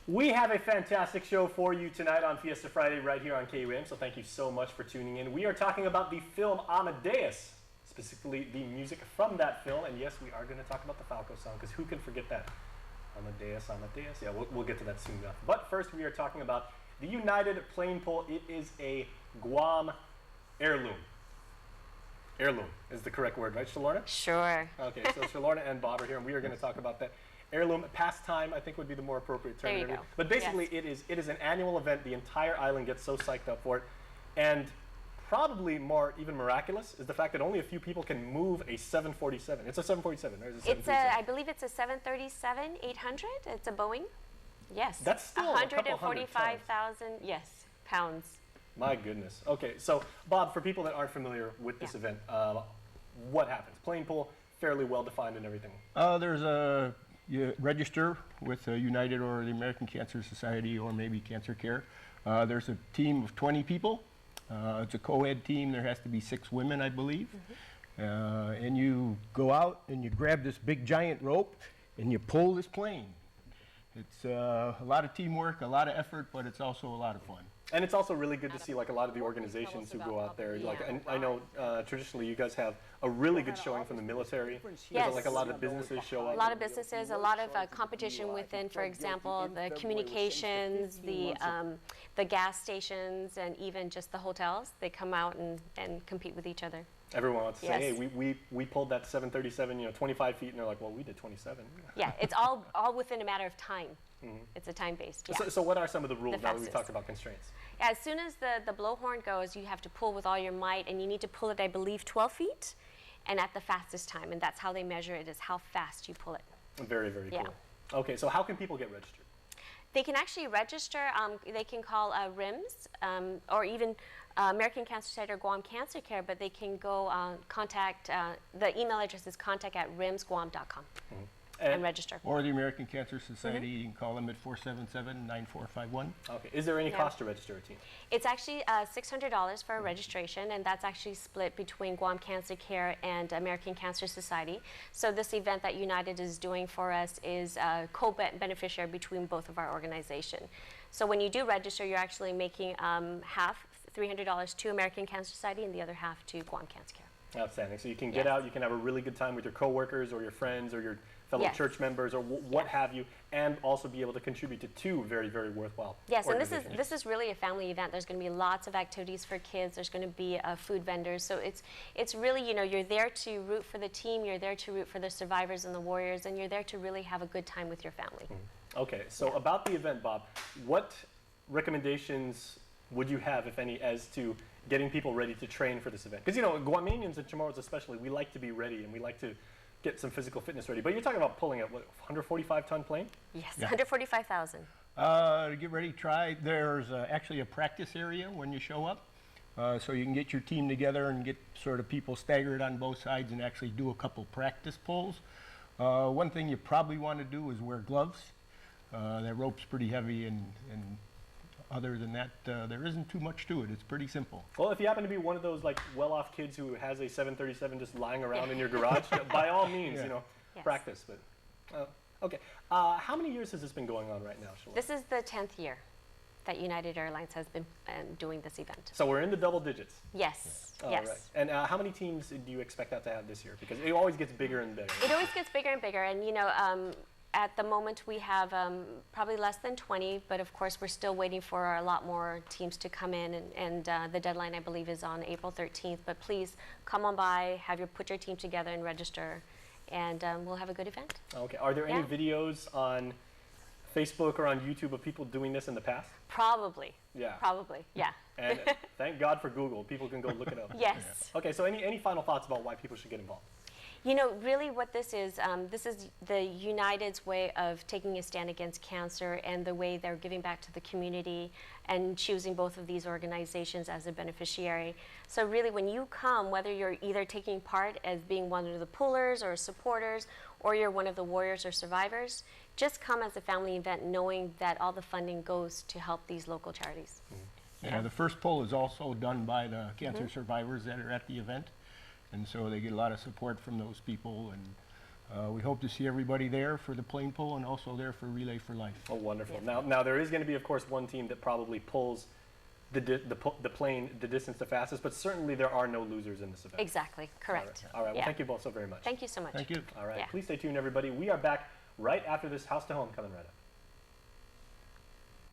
We have a fantastic show for you tonight on Fiesta Friday right here on KUAM, so thank you so much for tuning in. We are talking about the film Amadeus, specifically the music from that film, and yes, we are going to talk about the Falco song, because who can forget that? Amadeus, Amadeus. Yeah, we'll get to that soon enough. But first, we are talking about the United Plane Pole. It is a Guam heirloom. Heirloom is the correct word, right, Shalorna? Sure. Okay, so Shalorna and Bob are here, and we are going to talk about that. Heirloom pastime, I think, would be the more appropriate term. There you go. But basically, Yes. it is an annual event. The entire island gets so psyched up for it, and probably more even miraculous is the fact that only a few people can move a 747. It's a 747, or is it It's a, I believe it's a 737-800. It's a Boeing. Yes. That's still a couple hundred 145,000, yes, pounds. My goodness. Okay, so Bob, for people that aren't familiar with this event, what happens? Plane pole, fairly well defined and everything. You register with United or the American Cancer Society or maybe Cancer Care. There's a team of 20 people. It's a co-ed team. There has to be 6 women, I believe. And you go out and you grab this big giant rope and you pull this plane. It's a lot of teamwork, a lot of effort, but it's also a lot of fun. And it's also really good to see like a lot of the organizations who go out there. Yeah. Like, and I know traditionally you guys have a really good showing from the military. Yes. Like a lot of businesses show up. A lot of businesses, a lot of competition within, for example, the communications, the gas stations, and even just the hotels. They come out and compete with each other. Everyone wants to say, Yes. hey, we pulled that 737, 25 feet, and they're like, well, we did 27. Yeah, it's all within a matter of time. It's a time-based. Yeah. So what are some of the rules The now that we've fastest. talked about constraints? As soon as the blowhorn goes, you have to pull with all your might, and you need to pull it, I believe, 12 feet, and at the fastest time. And that's how they measure it, is how fast you pull it. Very, very Yeah. cool. Okay, so how can people get registered? They can actually register. They can call RIMS or even American Cancer Society or Guam Cancer Care, but they can go contact, the email address is contact@rimsguam.com and register. Or the American Cancer Society, you can call them at 477-9451. Okay, is there any cost to register a team? It's actually $600 for a registration, and that's actually split between Guam Cancer Care and American Cancer Society. So this event that United is doing for us is co-beneficiary between both of our organizations. So when you do register, you're actually making half, $300 to American Cancer Society, and the other half to Guam Cancer Care. Outstanding. So you can get Yes. out, you can have a really good time with your coworkers or your friends or your fellow Yes. church members or what have you, and also be able to contribute to 2 very, very worthwhile Yes, and organizations. this is really a family event. There's going to be lots of activities for kids. There's going to be food vendors. So it's really, you're there to root for the team. You're there to root for the survivors and the warriors, and you're there to really have a good time with your family. Okay, so about the event, Bob, what recommendations would you have, if any, as to getting people ready to train for this event? Because, Guamanians and Chamorros especially, we like to be ready and we like to get some physical fitness ready. But you're talking about pulling a 145-ton plane? Yes, Yeah. 145,000. To get ready to try, there's actually a practice area when you show up. So you can get your team together and get sort of people staggered on both sides and actually do a couple practice pulls. One thing you probably want to do is wear gloves. That rope's pretty heavy, and other than that, there isn't too much to it. It's pretty simple. Well, if you happen to be one of those well-off kids who has a 737 just lying around in your garage, by all means, Yes. practice. But okay, how many years has this been going on right now, Shalom? This is the 10th year that United Airlines has been doing this event. So we're in the double digits. Yes, All yes. right. And how many teams do you expect that to have this year? Because it always gets bigger and bigger. It always gets bigger and bigger, and at the moment we have probably less than 20, but of course we're still waiting for a lot more teams to come in, and the deadline I believe is on April 13th. But please come on by, put your team together and register, and we'll have a good event. Okay. Are there any Yeah. videos on Facebook or on YouTube of people doing this in the past? Probably. Yeah. Probably, yeah. And thank God for Google. People can go look it up. Yes. Okay. So any final thoughts about why people should get involved? Really what this is the United's way of taking a stand against cancer, and the way they're giving back to the community and choosing both of these organizations as a beneficiary. So really when you come, whether you're either taking part as being one of the pullers or supporters, or you're one of the warriors or survivors, just come as a family event knowing that all the funding goes to help these local charities. Yeah, the first pull is also done by the cancer survivors that are at the event. And so they get a lot of support from those people, and We hope to see everybody there for the plane pull and also there for Relay for Life. Oh, wonderful. Yeah. Now there is going to be, of course, one team that probably pulls the plane the distance the fastest, but certainly there are no losers in this event. Exactly, correct. All right. Well, Yeah. thank you both so very much. Thank you so much. Thank you. All right. Yeah. Please stay tuned, everybody. We are back right after this House to Home coming right up.